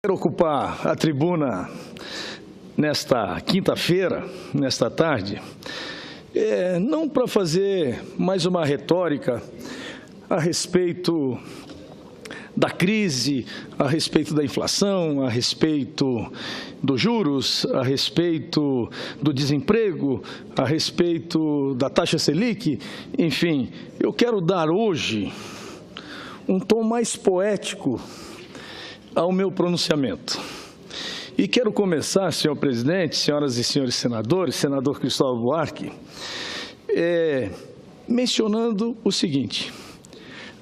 Quero ocupar a tribuna nesta quinta-feira, nesta tarde, não para fazer mais uma retórica a respeito da crise, a respeito da inflação, a respeito dos juros, a respeito do desemprego, a respeito da taxa Selic, enfim, eu quero dar hoje um tom mais poético ao meu pronunciamento. E quero começar, senhor presidente, senhoras e senhores senadores, senador Cristóvão Buarque, mencionando o seguinte: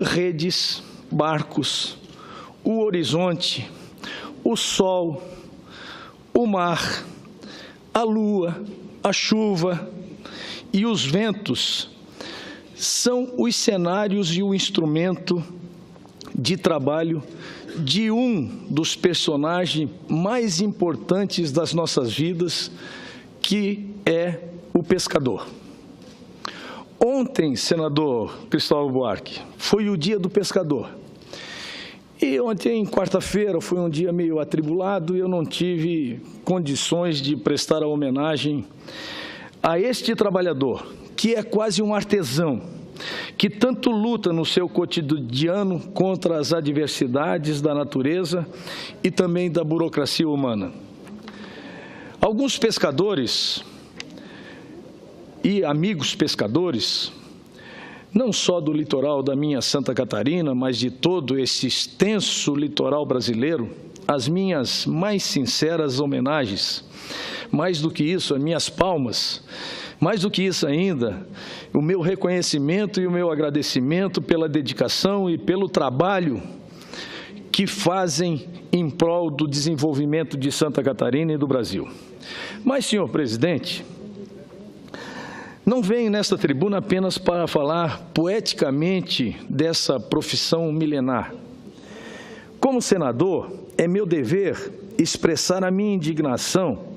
redes, barcos, o horizonte, o sol, o mar, a lua, a chuva e os ventos são os cenários e o instrumento de trabalho de um dos personagens mais importantes das nossas vidas, que é o pescador. Ontem, senador Cristóvão Buarque, foi o dia do pescador. E ontem, quarta-feira, foi um dia meio atribulado e eu não tive condições de prestar a homenagem a este trabalhador, que é quase um artesão, que tanto luta no seu cotidiano contra as adversidades da natureza e também da burocracia humana. Alguns pescadores e amigos pescadores, não só do litoral da minha Santa Catarina, mas de todo esse extenso litoral brasileiro, as minhas mais sinceras homenagens. Mais do que isso, as minhas palmas. Mais do que isso ainda, o meu reconhecimento e o meu agradecimento pela dedicação e pelo trabalho que fazem em prol do desenvolvimento de Santa Catarina e do Brasil. Mas, senhor presidente, não venho nesta tribuna apenas para falar poeticamente dessa profissão milenar. Como senador, é meu dever expressar a minha indignação,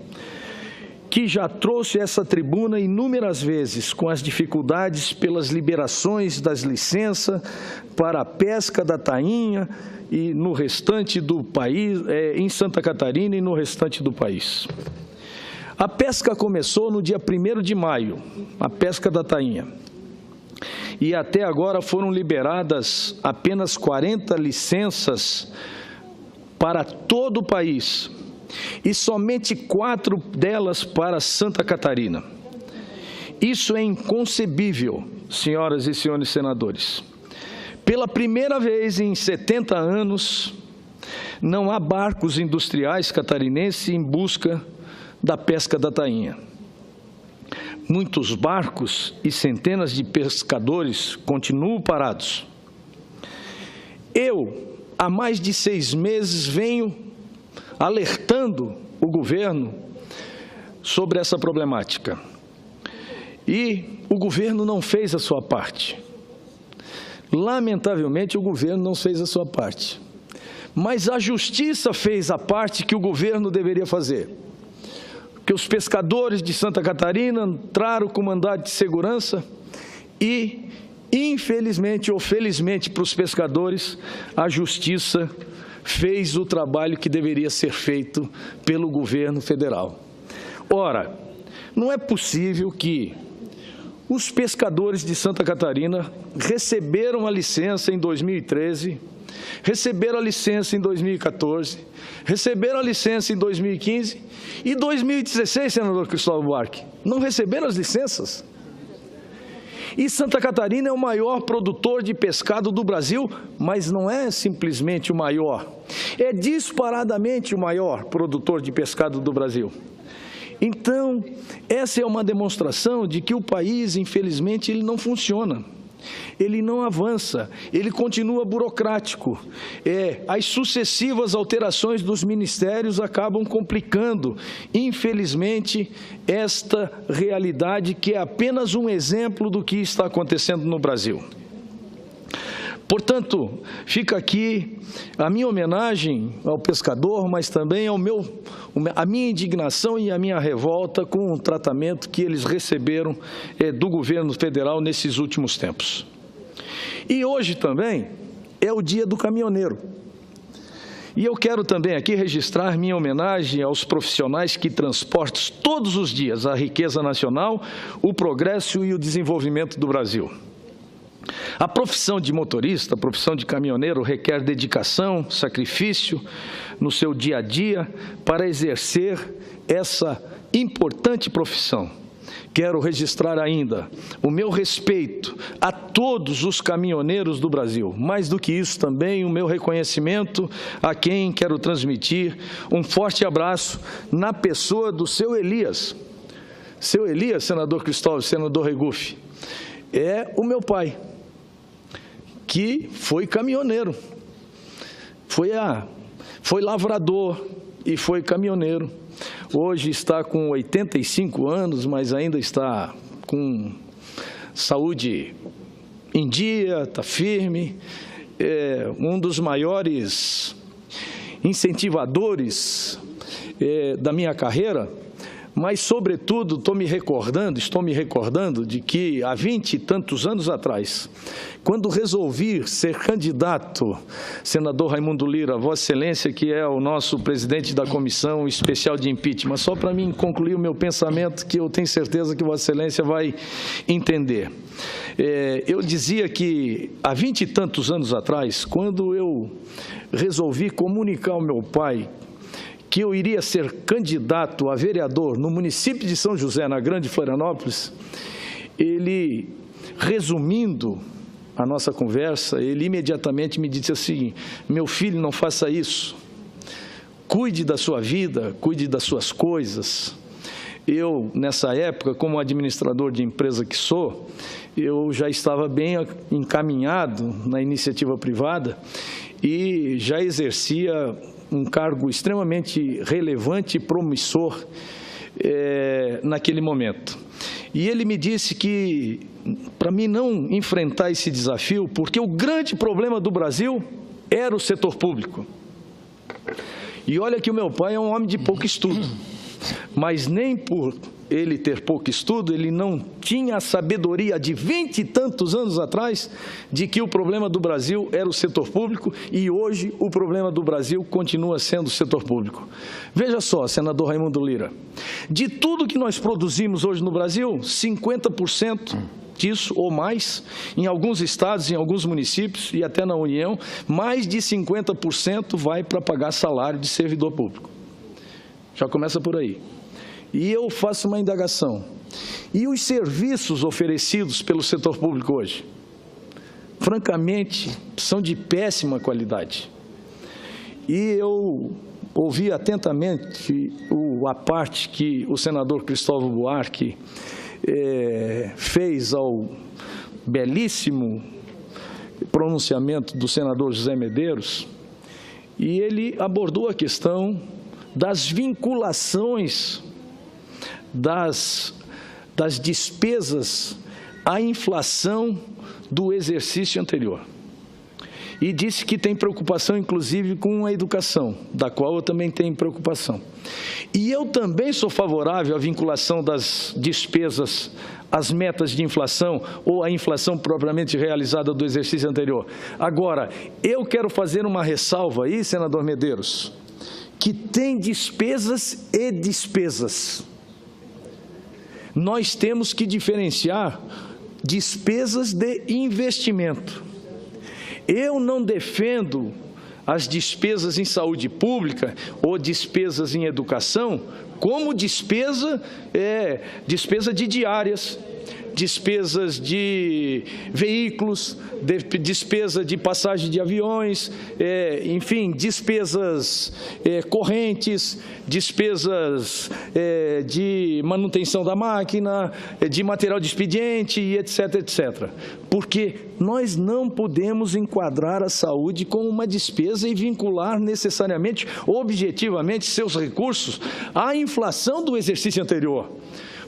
que já trouxe essa tribuna inúmeras vezes com as dificuldades pelas liberações das licenças para a pesca da tainha e no restante do país, em Santa Catarina e no restante do país. A pesca começou no dia 1º de maio, a pesca da tainha. E até agora foram liberadas apenas 40 licenças para todo o país, e somente 4 delas para Santa Catarina. Isso é inconcebível, senhoras e senhores senadores. Pela primeira vez em 70 anos, não há barcos industriais catarinenses em busca da pesca da tainha. Muitos barcos e centenas de pescadores continuam parados. Eu, há mais de 6 meses, venho alertando o governo sobre essa problemática. E o governo não fez a sua parte. Lamentavelmente, o governo não fez a sua parte. Mas a justiça fez a parte que o governo deveria fazer. Porque os pescadores de Santa Catarina entraram com mandado de segurança e, infelizmente ou felizmente para os pescadores, a justiça fez o trabalho que deveria ser feito pelo governo federal. Ora, não é possível que os pescadores de Santa Catarina receberam a licença em 2013, receberam a licença em 2014, receberam a licença em 2015 e 2016, senador Cristóvão Buarque, não receberam as licenças. E Santa Catarina é o maior produtor de pescado do Brasil, mas não é simplesmente o maior, é disparadamente o maior produtor de pescado do Brasil. Então, essa é uma demonstração de que o país, infelizmente, ele não funciona, ele não avança, ele continua burocrático. As sucessivas alterações dos ministérios acabam complicando, infelizmente, esta realidade que é apenas um exemplo do que está acontecendo no Brasil. Portanto, fica aqui a minha homenagem ao pescador, mas também a minha indignação e a minha revolta com o tratamento que eles receberam do governo federal nesses últimos tempos. E hoje também é o dia do caminhoneiro. E eu quero também aqui registrar minha homenagem aos profissionais que transportam todos os dias a riqueza nacional, o progresso e o desenvolvimento do Brasil. A profissão de motorista, a profissão de caminhoneiro requer dedicação, sacrifício no seu dia a dia para exercer essa importante profissão. Quero registrar ainda o meu respeito a todos os caminhoneiros do Brasil. Mais do que isso também, o meu reconhecimento a quem quero transmitir um forte abraço na pessoa do seu Elias. Seu Elias, senador Cristóvão, senador Regufe, é o meu pai, que foi caminhoneiro, foi lavrador e foi caminhoneiro. Hoje está com 85 anos, mas ainda está com saúde em dia, está firme. É um dos maiores incentivadores da minha carreira, mas, sobretudo, estou me recordando de que há 20 e tantos anos atrás, quando resolvi ser candidato, senador Raimundo Lira, Vossa Excelência, que é o nosso presidente da Comissão Especial de Impeachment, só para mim concluir o meu pensamento, que eu tenho certeza que Vossa Excelência vai entender. Eu dizia que há 20 e tantos anos atrás, quando eu resolvi comunicar ao meu pai que eu iria ser candidato a vereador no município de São José, na Grande Florianópolis, ele, resumindo a nossa conversa, ele imediatamente me disse assim: meu filho, não faça isso, cuide da sua vida, cuide das suas coisas. Eu, nessa época, como administrador de empresa que sou, eu já estava bem encaminhado na iniciativa privada e já exercia um cargo extremamente relevante e promissor naquele momento. E ele me disse que, para mim não enfrentar esse desafio, porque o grande problema do Brasil era o setor público. E olha que o meu pai é um homem de pouco estudo, mas nem por ele ter pouco estudo, ele não tinha a sabedoria de 20 e tantos anos atrás de que o problema do Brasil era o setor público e hoje o problema do Brasil continua sendo o setor público. Veja só, senador Raimundo Lira, de tudo que nós produzimos hoje no Brasil, 50% disso ou mais, em alguns estados, em alguns municípios e até na União, mais de 50% vai para pagar salário de servidor público. Já começa por aí. E eu faço uma indagação. E os serviços oferecidos pelo setor público hoje? Francamente, são de péssima qualidade. E eu ouvi atentamente a parte que o senador Cristóvão Buarque fez ao belíssimo pronunciamento do senador José Medeiros, e ele abordou a questão das vinculações das despesas à inflação do exercício anterior. E disse que tem preocupação, inclusive, com a educação, da qual eu também tenho preocupação. E eu também sou favorável à vinculação das despesas às metas de inflação ou à inflação propriamente realizada do exercício anterior. Agora, eu quero fazer uma ressalva aí, senador Medeiros, que tem despesas e despesas. Nós temos que diferenciar despesas de investimento. Eu não defendo as despesas em saúde pública ou despesas em educação como despesa de diárias, despesas de veículos, despesa de passagem de aviões, enfim, despesas correntes, despesas de manutenção da máquina, de material de expediente e etc, etc. Porque nós não podemos enquadrar a saúde como uma despesa e vincular necessariamente, objetivamente, seus recursos à inflação do exercício anterior.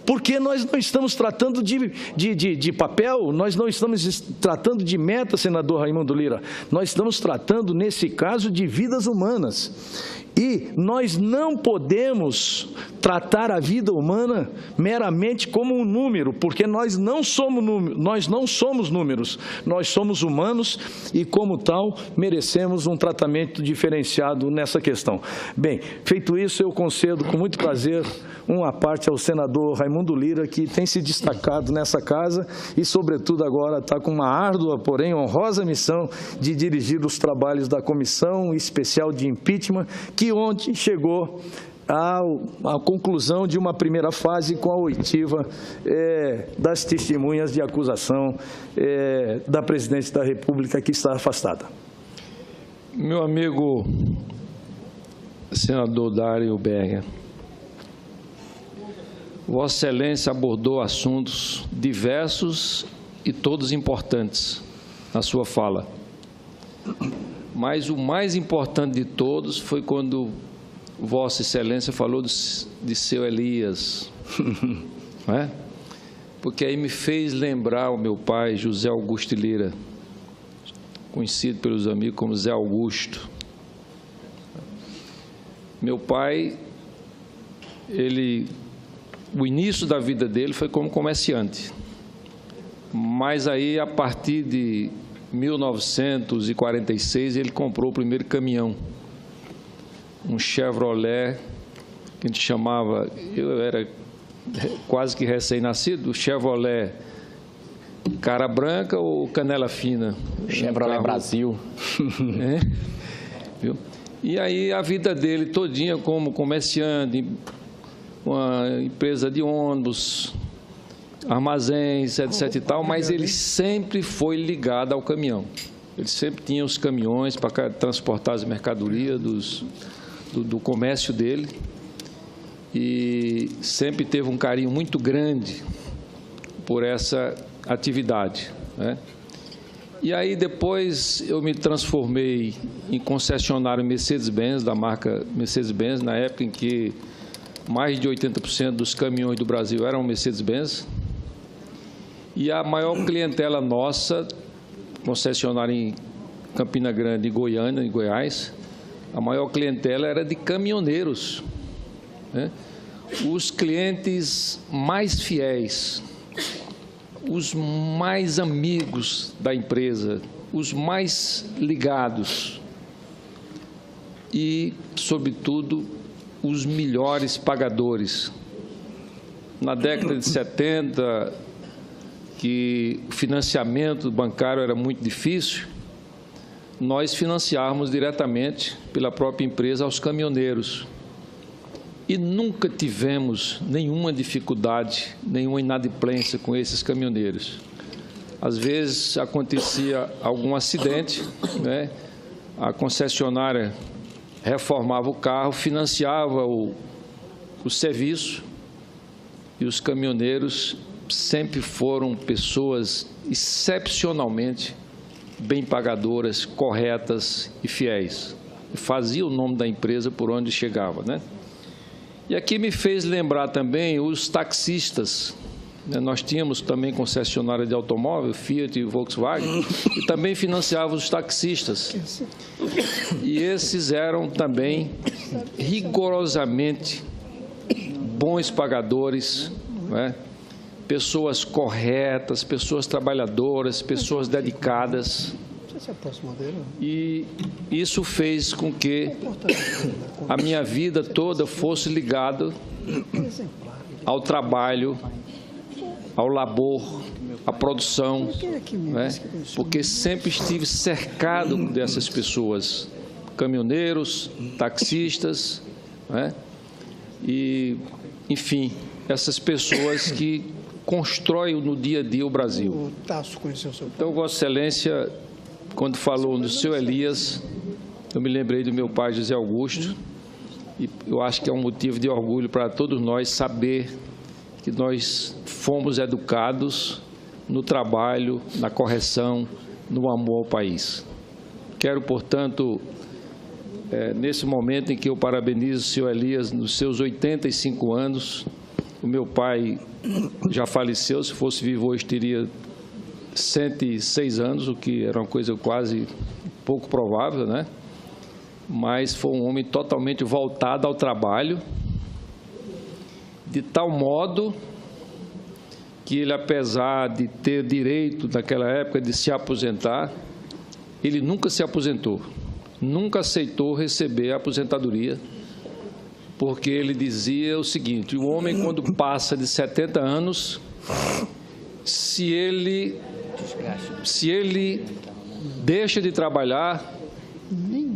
Porque nós não estamos tratando de papel, nós não estamos tratando de meta, senador Raimundo Lira, nós estamos tratando, nesse caso, de vidas humanas. E nós não podemos tratar a vida humana meramente como um número, porque nós não somos números, nós somos humanos e, como tal, merecemos um tratamento diferenciado nessa questão. Bem, feito isso, eu concedo com muito prazer uma parte ao senador Raimundo Lira, que tem se destacado nessa casa e, sobretudo, agora está com uma árdua, porém honrosa missão de dirigir os trabalhos da Comissão Especial de Impeachment, que ontem chegou à conclusão de uma primeira fase com a oitiva das testemunhas de acusação da presidente da República, que está afastada. Meu amigo senador Dário Berger, Vossa Excelência abordou assuntos diversos e todos importantes na sua fala. Mas o mais importante de todos foi quando Vossa Excelência falou de seu Elias, não é? Porque aí me fez lembrar o meu pai, José Augusto Lira, conhecido pelos amigos como Zé Augusto. Meu pai, o início da vida dele foi como comerciante, mas aí, a partir de 1946, ele comprou o primeiro caminhão, um Chevrolet, que a gente chamava, eu era quase que recém-nascido, o Chevrolet cara branca ou canela fina? Chevrolet Brasil. Viu? E aí a vida dele todinha como comerciante, uma empresa de ônibus, armazéns, etc. e tal, mas ele sempre foi ligado ao caminhão. Ele sempre tinha os caminhões para transportar as mercadorias do comércio dele e sempre teve um carinho muito grande por essa atividade, né? E aí depois eu me transformei em concessionário Mercedes-Benz, da marca Mercedes-Benz, na época em que mais de 80% dos caminhões do Brasil eram Mercedes-Benz. E a maior clientela nossa, concessionária em Campina Grande e Goiânia, em Goiás, a maior clientela era de caminhoneiros, né? Os clientes mais fiéis, os mais amigos da empresa, os mais ligados e, sobretudo, os melhores pagadores. Na década de 70, que o financiamento bancário era muito difícil, nós financiávamos diretamente pela própria empresa aos caminhoneiros. E nunca tivemos nenhuma dificuldade, nenhuma inadimplência com esses caminhoneiros. Às vezes acontecia algum acidente, né? A concessionária reformava o carro, financiava o serviço e os caminhoneiros sempre foram pessoas excepcionalmente bem pagadoras, corretas e fiéis. Fazia o nome da empresa por onde chegava, né? E aqui me fez lembrar também os taxistas. Nós tínhamos também concessionária de automóvel, Fiat e Volkswagen, e também financiava os taxistas. E esses eram também rigorosamente bons pagadores, né? Pessoas corretas, pessoas trabalhadoras, pessoas dedicadas. E isso fez com que a minha vida toda fosse ligada ao trabalho, ao labor, à produção, né? Porque sempre estive cercado dessas pessoas, caminhoneiros, taxistas, né? E, enfim, essas pessoas que constroem no dia a dia o Brasil. Então, Vossa Excelência, quando falou no seu Elias, eu me lembrei do meu pai, José Augusto, e eu acho que é um motivo de orgulho para todos nós saber que nós fomos educados no trabalho, na correção, no amor ao país. Quero, portanto, nesse momento em que eu parabenizo o senhor Elias nos seus 85 anos, o meu pai já faleceu, se fosse vivo hoje teria 106 anos, o que era uma coisa quase pouco provável, né? mas foi um homem totalmente voltado ao trabalho, de tal modo que ele, apesar de ter direito, naquela época, de se aposentar, ele nunca se aposentou, nunca aceitou receber a aposentadoria, porque ele dizia o seguinte: o homem, quando passa de 70 anos, se ele deixa de trabalhar,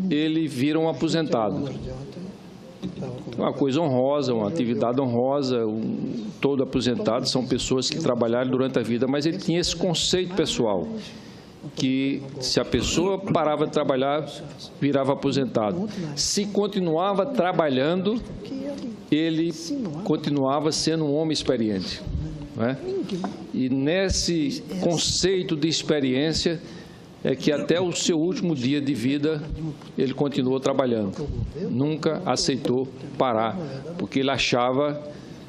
ele vira um aposentado. Uma coisa honrosa, uma atividade honrosa, todo aposentado são pessoas que trabalharam durante a vida, mas ele tinha esse conceito pessoal, que se a pessoa parava de trabalhar, virava aposentado. Se continuava trabalhando, ele continuava sendo um homem experiente, não é? E nesse conceito de experiência é que até o seu último dia de vida ele continuou trabalhando. Nunca aceitou parar, porque ele achava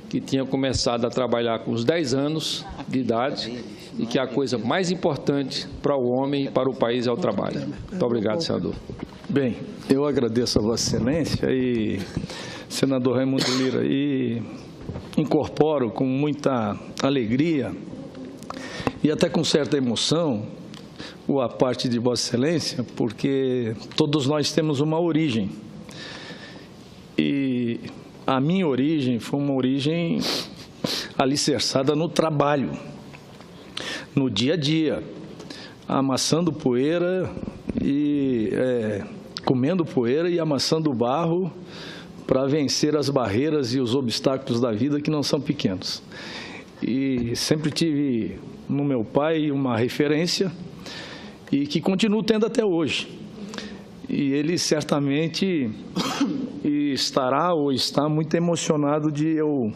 que tinha começado a trabalhar com os 10 anos de idade e que a coisa mais importante para o homem e para o país é o trabalho. Muito obrigado, senador. Bem, eu agradeço a Vossa Excelência e, senador Raimundo Lira, e incorporo com muita alegria e até com certa emoção a parte de Vossa Excelência, porque todos nós temos uma origem. E a minha origem foi uma origem alicerçada no trabalho, no dia a dia, amassando poeira e comendo poeira e amassando barro para vencer as barreiras e os obstáculos da vida, que não são pequenos. E sempre tive no meu pai uma referência e que continuo tendo até hoje. E ele certamente estará ou está muito emocionado de eu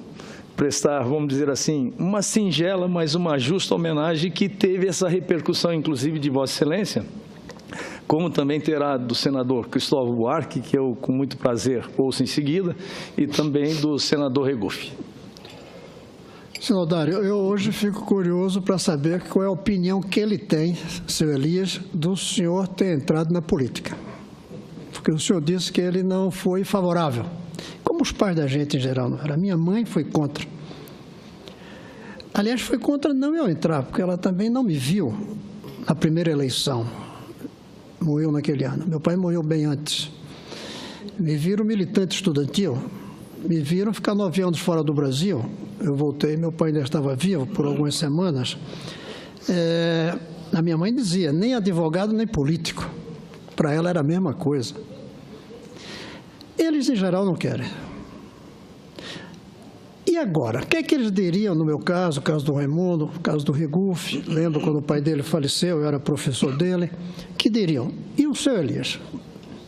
prestar, vamos dizer assim, uma singela, mas uma justa homenagem que teve essa repercussão, inclusive, de Vossa Excelência, como também terá do senador Cristóvão Buarque, que eu com muito prazer ouço em seguida, e também do senador Regufe. Senhor Dário, eu hoje fico curioso para saber qual é a opinião que ele tem, seu Elias, do senhor ter entrado na política. Porque o senhor disse que ele não foi favorável, como os pais da gente em geral não eram. A minha mãe foi contra. Aliás, foi contra não eu entrar, porque ela também não me viu na primeira eleição. Morreu naquele ano. Meu pai morreu bem antes. Me viram militante estudantil, me viram ficar 9 anos fora do Brasil. Eu voltei, meu pai ainda estava vivo por algumas semanas. A minha mãe dizia, nem advogado nem político. Para ela era a mesma coisa. Eles, em geral, não querem. E agora? O que é que eles diriam, no meu caso, o caso do Raimundo, o caso do Regufe? Lembro quando o pai dele faleceu, eu era professor dele. Que diriam? E o seu Elias?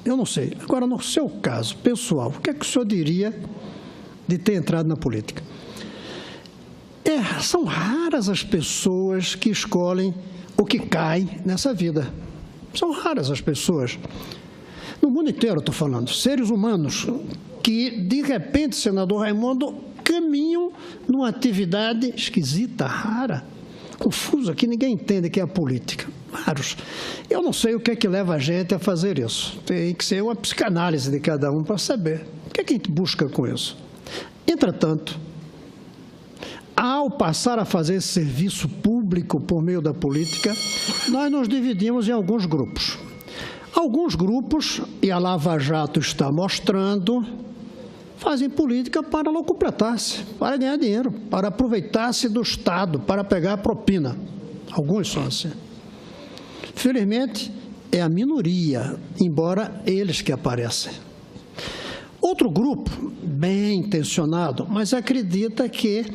Eu não sei. Agora, no seu caso pessoal, o que é que o senhor diria de ter entrado na política? São raras as pessoas que escolhem o que cai nessa vida. São raras as pessoas. No mundo inteiro, estou falando, seres humanos que, de repente, senador Raimundo, caminham numa atividade esquisita, rara, confusa, que ninguém entende, que é a política. Raros. Eu não sei o que é que leva a gente a fazer isso. Tem que ser uma psicanálise de cada um para saber. O que é que a gente busca com isso? Entretanto, ao passar a fazer esse serviço público por meio da política, nós nos dividimos em alguns grupos. Alguns grupos, e a Lava Jato está mostrando, fazem política para locupletar-se, para ganhar dinheiro, para aproveitar-se do Estado, para pegar a propina. Alguns são assim. Felizmente, é a minoria, embora eles que aparecem. Outro grupo, bem intencionado, mas acredita que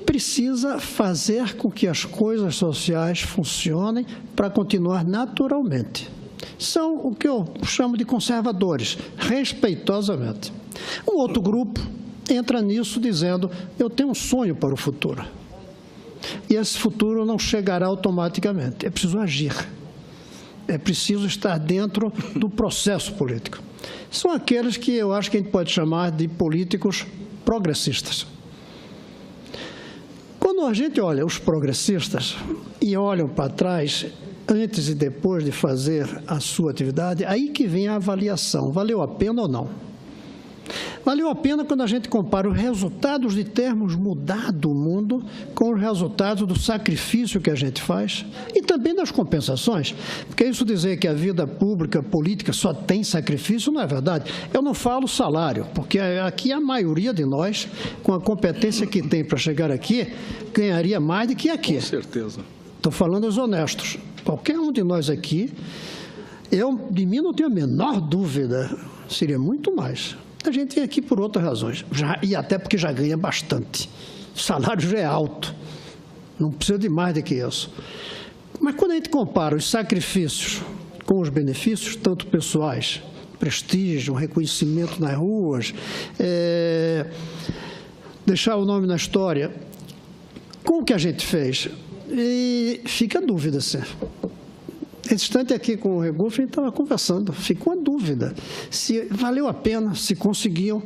precisa fazer com que as coisas sociais funcionem para continuar naturalmente. São o que eu chamo de conservadores, respeitosamente. Um outro grupo entra nisso dizendo, eu tenho um sonho para o futuro. E esse futuro não chegará automaticamente, é preciso agir. É preciso estar dentro do processo político. São aqueles que eu acho que a gente pode chamar de políticos progressistas. Quando a gente olha os progressistas e olham para trás, antes e depois de fazer a sua atividade, aí que vem a avaliação, valeu a pena ou não? Valeu a pena quando a gente compara os resultados de termos mudado o mundo com os resultados do sacrifício que a gente faz e também das compensações. Porque isso dizer que a vida pública, política, só tem sacrifício, não é verdade. Eu não falo salário, porque aqui a maioria de nós, com a competência que tem para chegar aqui, ganharia mais do que aqui. Com certeza. Estou falando os honestos. Qualquer um de nós aqui, de mim não tenho a menor dúvida, seria muito mais. A gente vem aqui por outras razões, e até porque já ganha bastante. O salário já é alto, não precisa de mais do que isso. Mas quando a gente compara os sacrifícios com os benefícios, tanto pessoais, prestígio, reconhecimento nas ruas, deixar o nome na história, com o que a gente fez, fica a dúvida, sim. Esse instante aqui com o Regufe, a gente estava conversando, ficou a dúvida se valeu a pena, se conseguiu.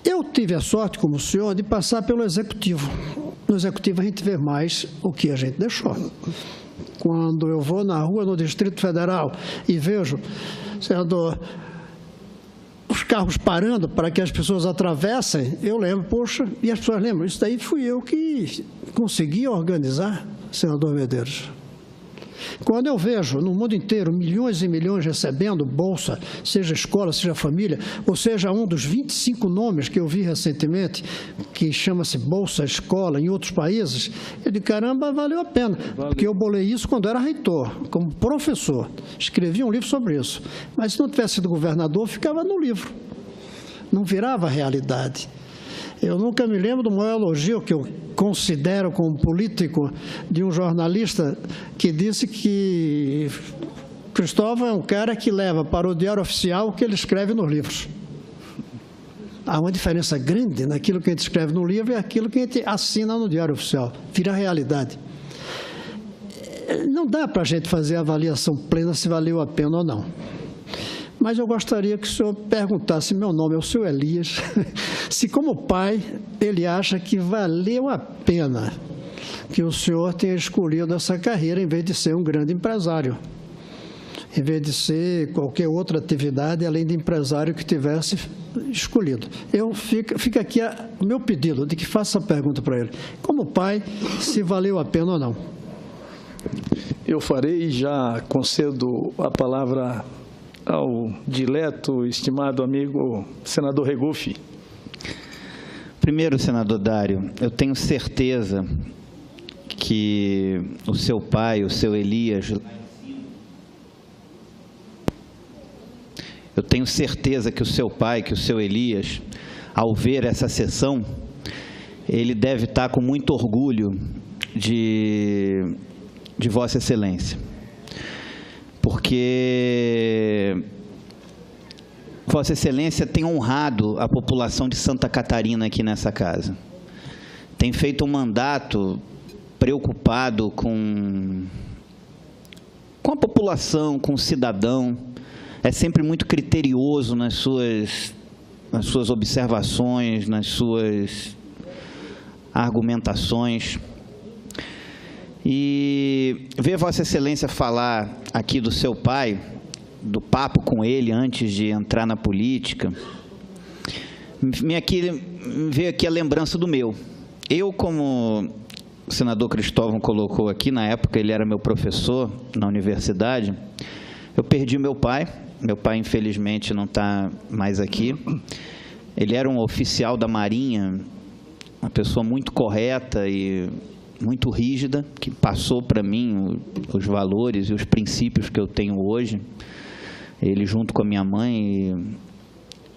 Eu tive a sorte, como o senhor, de passar pelo Executivo. No Executivo a gente vê mais o que a gente deixou. Quando eu vou na rua, no Distrito Federal, e vejo, senador, os carros parando para que as pessoas atravessem, eu lembro, poxa, e as pessoas lembram, isso daí fui eu que consegui organizar, senador Medeiros. Quando eu vejo no mundo inteiro milhões e milhões recebendo bolsa, seja escola, seja família, ou seja um dos 25 nomes que eu vi recentemente, que chama-se Bolsa Escola em outros países, eu digo, caramba, valeu a pena, porque eu bolei isso quando era reitor, como professor, escrevi um livro sobre isso, mas se não tivesse sido governador, ficava no livro, não virava realidade. Eu nunca me lembro do maior elogio que eu considero como político de um jornalista que disse que Cristóvão é um cara que leva para o diário oficial o que ele escreve nos livros. Há uma diferença grande naquilo que a gente escreve no livro e aquilo que a gente assina no diário oficial. Vira realidade. Não dá para a gente fazer a avaliação plena se valeu a pena ou não. Mas eu gostaria que o senhor perguntasse, meu nome é o senhor Elias, se como pai ele acha que valeu a pena que o senhor tenha escolhido essa carreira em vez de ser um grande empresário, em vez de ser qualquer outra atividade além de empresário que tivesse escolhido. Fica aqui o meu pedido de que faça a pergunta para ele, como pai, se valeu a pena ou não. Eu farei e já concedo a palavra ao dileto, estimado amigo, senador Regufe. Primeiro, senador Dário, eu tenho certeza que o seu pai, o seu Elias, eu tenho certeza que o seu pai, que o seu Elias, ao ver essa sessão, ele deve estar com muito orgulho de Vossa Excelência. Porque Vossa Excelência tem honrado a população de Santa Catarina aqui nessa casa. Tem feito um mandato preocupado com a população, com o cidadão. É sempre muito criterioso nas suas observações, nas suas argumentações. E ver Vossa Excelência falar aqui do seu pai, do papo com ele antes de entrar na política, veio aqui a lembrança do meu. Eu, como o senador Cristóvão colocou aqui, na época ele era meu professor na universidade, eu perdi meu pai infelizmente não está mais aqui, ele era um oficial da Marinha, uma pessoa muito correta e muito rígida, que passou para mim os valores e os princípios que eu tenho hoje, ele junto com a minha mãe,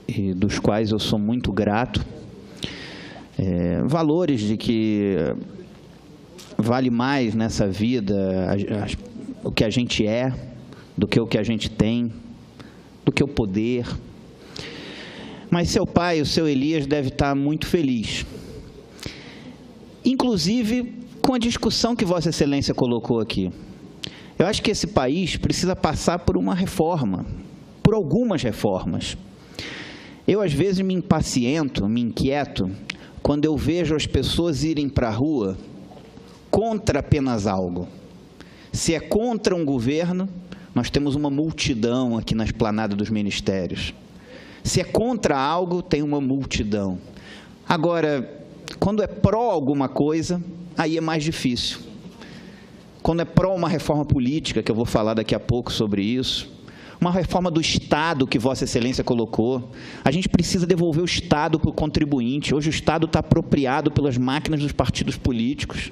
e dos quais eu sou muito grato, valores de que vale mais nessa vida o que a gente é, do que o que a gente tem, do que o poder. Mas seu pai, o seu Elias, deve estar muito feliz, inclusive com a discussão que Vossa Excelência colocou aqui. Eu acho que esse país precisa passar por uma reforma, por algumas reformas. Eu, às vezes, me impaciento, me inquieto, quando eu vejo as pessoas irem para a rua contra apenas algo. Se é contra um governo, nós temos uma multidão aqui na esplanada dos ministérios. Se é contra algo, tem uma multidão. Agora, quando é pró alguma coisa, aí é mais difícil. Quando é pró uma reforma política, que eu vou falar daqui a pouco sobre isso, uma reforma do Estado que Vossa Excelência colocou, a gente precisa devolver o Estado para o contribuinte. Hoje o Estado está apropriado pelas máquinas dos partidos políticos,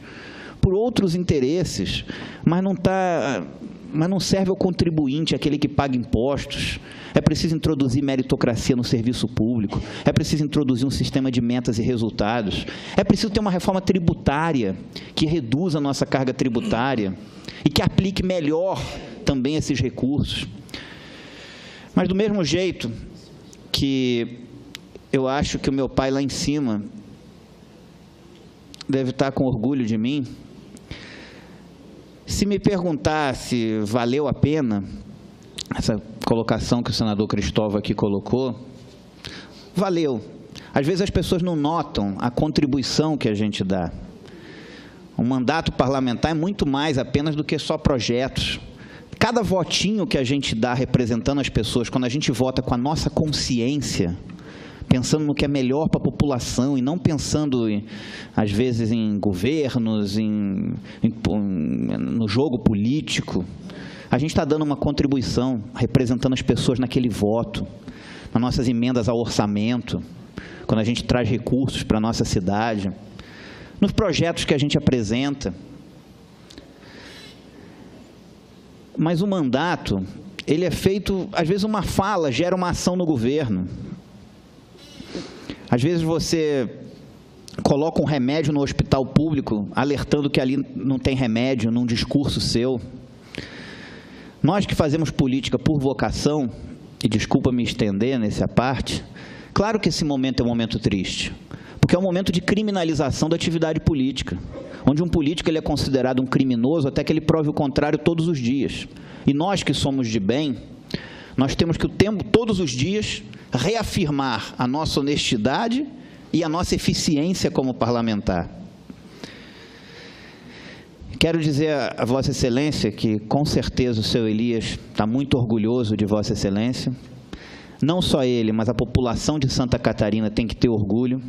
por outros interesses, mas não serve ao contribuinte, aquele que paga impostos. É preciso introduzir meritocracia no serviço público, é preciso introduzir um sistema de metas e resultados, é preciso ter uma reforma tributária que reduza a nossa carga tributária e que aplique melhor também esses recursos. Mas do mesmo jeito que eu acho que o meu pai lá em cima deve estar com orgulho de mim, se me perguntar se valeu a pena essa colocação que o senador Cristóvão aqui colocou, valeu. Às vezes as pessoas não notam a contribuição que a gente dá. Um mandato parlamentar é muito mais apenas do que só projetos. Cada votinho que a gente dá representando as pessoas, quando a gente vota com a nossa consciência, pensando no que é melhor para a população e não pensando, às vezes, em governos, no jogo político, a gente está dando uma contribuição, representando as pessoas naquele voto, nas nossas emendas ao orçamento, quando a gente traz recursos para a nossa cidade, nos projetos que a gente apresenta. Mas o mandato, ele é feito, às vezes uma fala gera uma ação no governo. Às vezes você coloca um remédio no hospital público, alertando que ali não tem remédio, num discurso seu. Nós que fazemos política por vocação, e desculpa me estender nessa parte, claro que esse momento é um momento triste, porque é um momento de criminalização da atividade política, onde um político ele é considerado um criminoso até que ele prove o contrário todos os dias. E nós que somos de bem, nós temos que todos os dias reafirmar a nossa honestidade e a nossa eficiência como parlamentar. Quero dizer a Vossa Excelência que, com certeza, o seu Elias está muito orgulhoso de Vossa Excelência. Não só ele, mas a população de Santa Catarina tem que ter orgulho,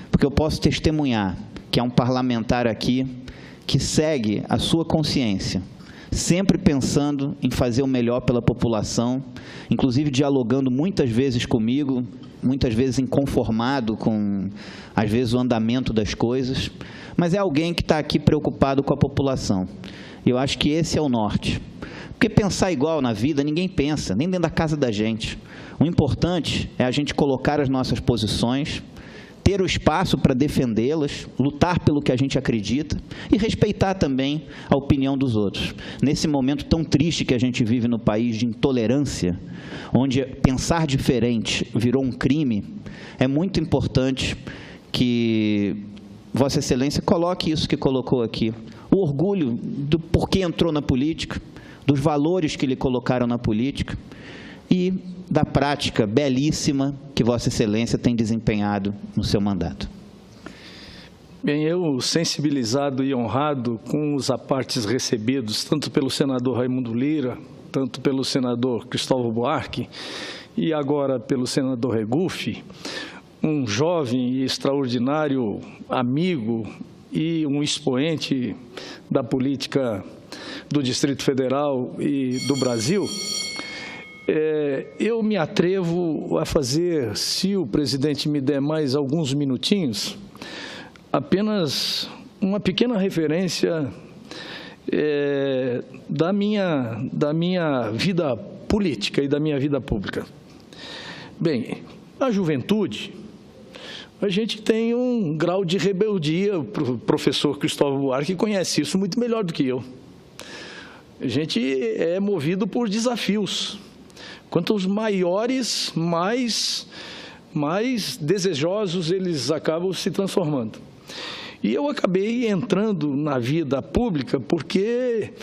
porque eu posso testemunhar que há um parlamentar aqui que segue a sua consciência, sempre pensando em fazer o melhor pela população, inclusive dialogando muitas vezes comigo, muitas vezes inconformado com, às vezes, o andamento das coisas, mas é alguém que está aqui preocupado com a população. E eu acho que esse é o norte. Porque pensar igual na vida, ninguém pensa, nem dentro da casa da gente. O importante é a gente colocar as nossas posições, ter o espaço para defendê-las, lutar pelo que a gente acredita e respeitar também a opinião dos outros. Nesse momento tão triste que a gente vive no país de intolerância, onde pensar diferente virou um crime, é muito importante que Vossa Excelência coloque isso que colocou aqui. O orgulho do porquê entrou na política, dos valores que lhe colocaram na política e da prática belíssima que Vossa Excelência tem desempenhado no seu mandato. Bem, eu, sensibilizado e honrado com os apartes recebidos, tanto pelo senador Raimundo Lira, tanto pelo senador Cristóvão Buarque e agora pelo senador Regufe, um jovem e extraordinário amigo e um expoente da política do Distrito Federal e do Brasil, eu me atrevo a fazer, se o presidente me der mais alguns minutinhos, apenas uma pequena referência da minha vida política e da minha vida pública. Bem, a juventude, a gente tem um grau de rebeldia, o professor Cristóvão Buarque conhece isso muito melhor do que eu. A gente é movido por desafios. Quanto maiores, mais desejosos eles acabam se transformando. E eu acabei entrando na vida pública porque,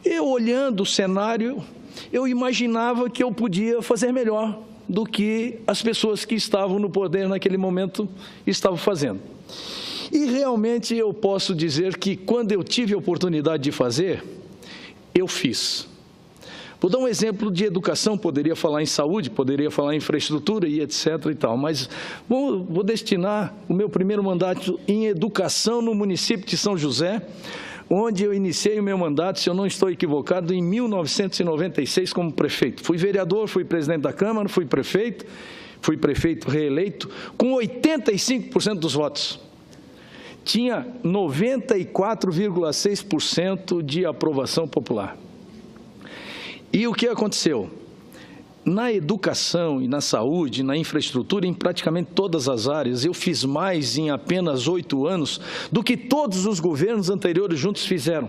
eu olhando o cenário, eu imaginava que eu podia fazer melhor do que as pessoas que estavam no poder naquele momento estavam fazendo. E realmente eu posso dizer que quando eu tive a oportunidade de fazer, eu fiz. Vou dar um exemplo de educação, poderia falar em saúde, poderia falar em infraestrutura e etc. e tal, mas vou destinar o meu primeiro mandato em educação no município de São José, onde eu iniciei o meu mandato, se eu não estou equivocado, em 1996 como prefeito. Fui vereador, fui presidente da Câmara, fui prefeito reeleito, com 85% dos votos. Tinha 94,6% de aprovação popular. E o que aconteceu? Na educação e na saúde, na infraestrutura, em praticamente todas as áreas, eu fiz mais em apenas 8 anos do que todos os governos anteriores juntos fizeram.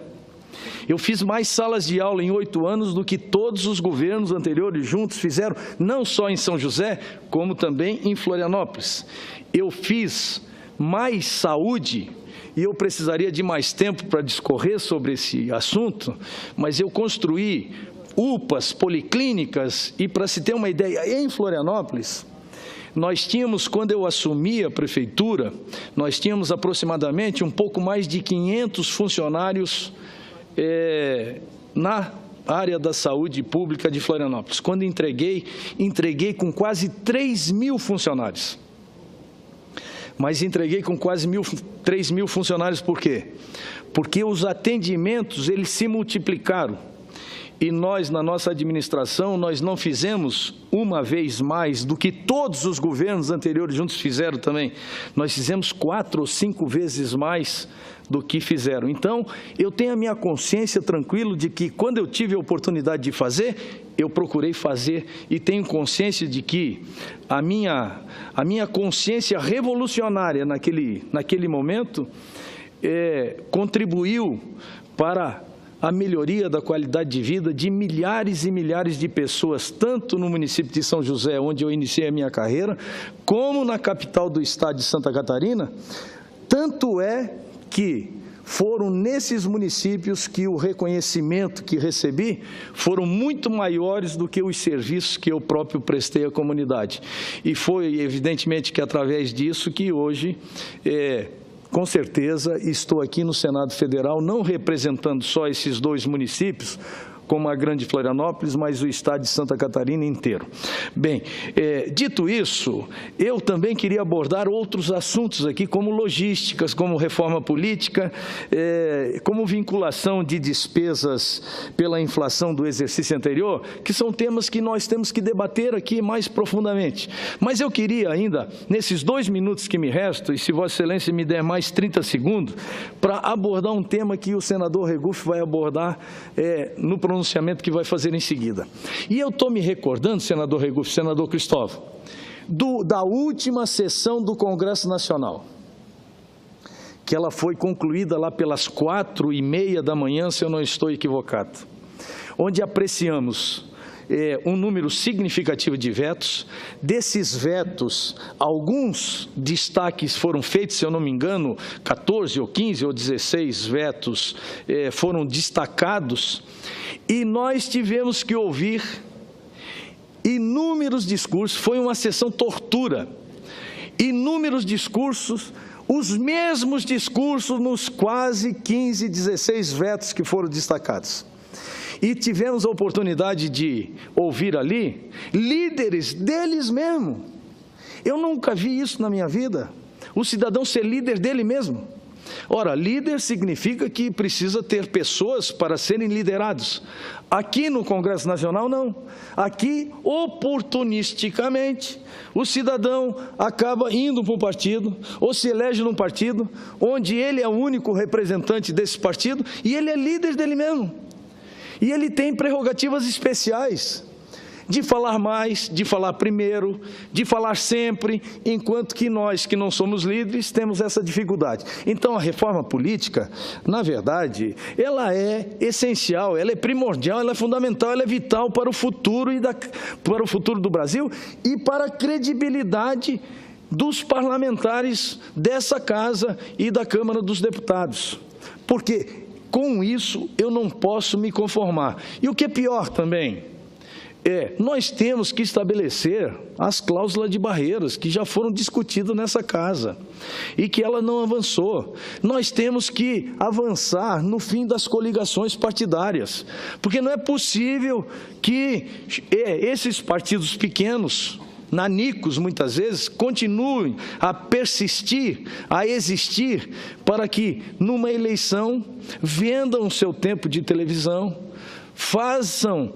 Eu fiz mais salas de aula em 8 anos do que todos os governos anteriores juntos fizeram, não só em São José, como também em Florianópolis. Eu fiz mais saúde, e eu precisaria de mais tempo para discorrer sobre esse assunto, mas eu construí UPAs, policlínicas, e para se ter uma ideia, em Florianópolis, nós tínhamos, quando eu assumi a prefeitura, nós tínhamos aproximadamente um pouco mais de 500 funcionários na área da saúde pública de Florianópolis. Quando entreguei com quase 3.000 funcionários. Mas entreguei com quase 3.000 funcionários por quê? Porque os atendimentos, eles se multiplicaram. E nós, na nossa administração, nós não fizemos uma vez mais do que todos os governos anteriores juntos fizeram também. Nós fizemos 4 ou 5 vezes mais do que fizeram. Então, eu tenho a minha consciência tranquila de que, quando eu tive a oportunidade de fazer, eu procurei fazer, e tenho consciência de que a minha consciência revolucionária naquele momento contribuiu para a melhoria da qualidade de vida de milhares e milhares de pessoas, tanto no município de São José, onde eu iniciei a minha carreira, como na capital do estado de Santa Catarina. Tanto é que foram nesses municípios que o reconhecimento que recebi foram muito maiores do que os serviços que eu próprio prestei à comunidade. E foi, evidentemente, que através disso que hoje, com certeza, estou aqui no Senado Federal, não representando só esses 2 municípios, como a grande Florianópolis, mas o estado de Santa Catarina inteiro. Bem, dito isso, eu também queria abordar outros assuntos aqui, como logísticas, como reforma política, como vinculação de despesas pela inflação do exercício anterior, que são temas que nós temos que debater aqui mais profundamente. Mas eu queria ainda, nesses 2 minutos que me restam, e se Vossa Excelência me der mais 30 segundos, para abordar um tema que o senador Regufe vai abordar no pronunciamento que vai fazer em seguida. E eu estou me recordando, senador Regufe, senador Cristóvão, da última sessão do Congresso Nacional, que ela foi concluída lá pelas 4h30 da manhã, se eu não estou equivocado, onde apreciamos um número significativo de vetos. Desses vetos, alguns destaques foram feitos, se eu não me engano, 14 ou 15 ou 16 vetos foram destacados, e nós tivemos que ouvir inúmeros discursos. Foi uma sessão tortura, inúmeros discursos, os mesmos discursos nos quase 15, 16 vetos que foram destacados. E tivemos a oportunidade de ouvir ali líderes deles mesmo. Eu nunca vi isso na minha vida, o cidadão ser líder dele mesmo. Ora, líder significa que precisa ter pessoas para serem liderados. Aqui no Congresso Nacional, não. Aqui, oportunisticamente, o cidadão acaba indo para um partido, ou se elege num partido, onde ele é o único representante desse partido, e ele é líder dele mesmo. E ele tem prerrogativas especiais de falar mais, de falar primeiro, de falar sempre, enquanto que nós, que não somos líderes, temos essa dificuldade. Então, a reforma política, na verdade, ela é essencial, ela é primordial, ela é fundamental, ela é vital para o futuro, para o futuro do Brasil e para a credibilidade dos parlamentares dessa Casa e da Câmara dos Deputados. Porque, com isso, eu não posso me conformar. E o que é pior também, nós temos que estabelecer as cláusulas de barreiras que já foram discutidas nessa casa e que ela não avançou. Nós temos que avançar no fim das coligações partidárias, porque não é possível que esses partidos pequenos, nanicos muitas vezes, continuem a persistir, a existir, para que numa eleição vendam o seu tempo de televisão, façam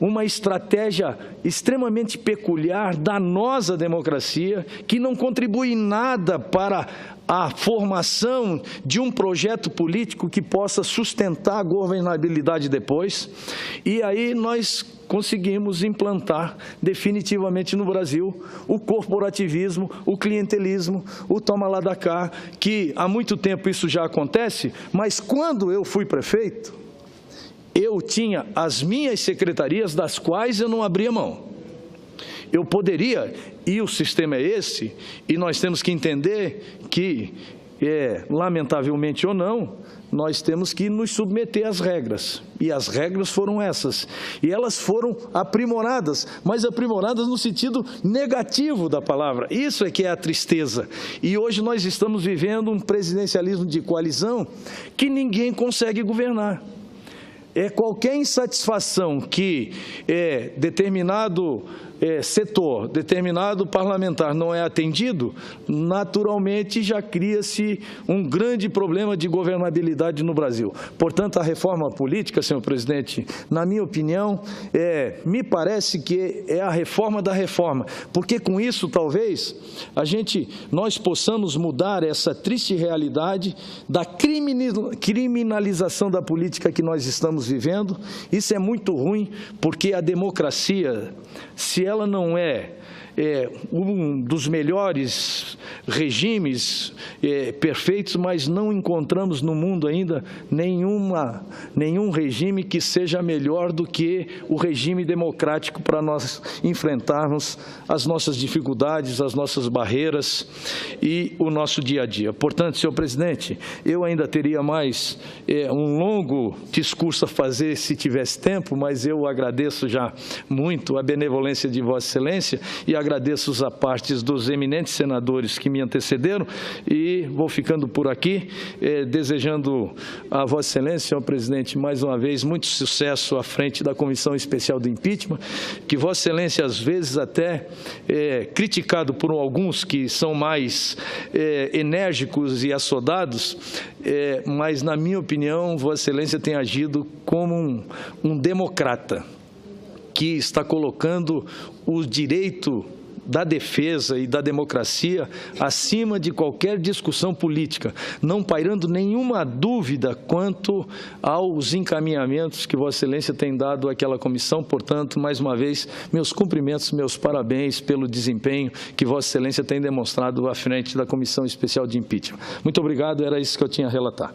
uma estratégia extremamente peculiar, danosa à democracia, que não contribui em nada para a formação de um projeto político que possa sustentar a governabilidade depois. E aí nós conseguimos implantar definitivamente no Brasil o corporativismo, o clientelismo, o toma lá da cá, que há muito tempo isso já acontece, mas quando eu fui prefeito, eu tinha as minhas secretarias das quais eu não abria mão. Eu poderia, e o sistema é esse, e nós temos que entender que, lamentavelmente ou não, nós temos que nos submeter às regras. E as regras foram essas. E elas foram aprimoradas, mas aprimoradas no sentido negativo da palavra. Isso é que é a tristeza. E hoje nós estamos vivendo um presidencialismo de coalizão que ninguém consegue governar. Qualquer insatisfação que determinado setor, determinado parlamentar não é atendido, naturalmente já cria-se um grande problema de governabilidade no Brasil. Portanto, a reforma política, senhor presidente, na minha opinião, me parece que é a reforma da reforma, porque com isso talvez nós possamos mudar essa triste realidade da criminalização da política que nós estamos vivendo. Isso é muito ruim, porque a democracia, se ela não é um dos melhores regimes perfeitos, mas não encontramos no mundo ainda nenhum regime que seja melhor do que o regime democrático para nós enfrentarmos as nossas dificuldades, as nossas barreiras e o nosso dia a dia. Portanto, senhor presidente, eu ainda teria mais um longo discurso a fazer se tivesse tempo, mas eu agradeço já muito a benevolência de Vossa Excelência e agradeço as partes dos eminentes senadores que me antecederam e vou ficando por aqui, desejando a Vossa Excelência, senhor presidente, mais uma vez, muito sucesso à frente da Comissão Especial do Impeachment, que Vossa Excelência, às vezes, até criticado por alguns que são mais enérgicos e assodados, mas, na minha opinião, Vossa Excelência tem agido como um democrata, que está colocando o direito da defesa e da democracia acima de qualquer discussão política, não pairando nenhuma dúvida quanto aos encaminhamentos que Vossa Excelência tem dado àquela comissão. Portanto, mais uma vez, meus cumprimentos, meus parabéns pelo desempenho que Vossa Excelência tem demonstrado à frente da Comissão Especial de Impeachment. Muito obrigado, era isso que eu tinha a relatar.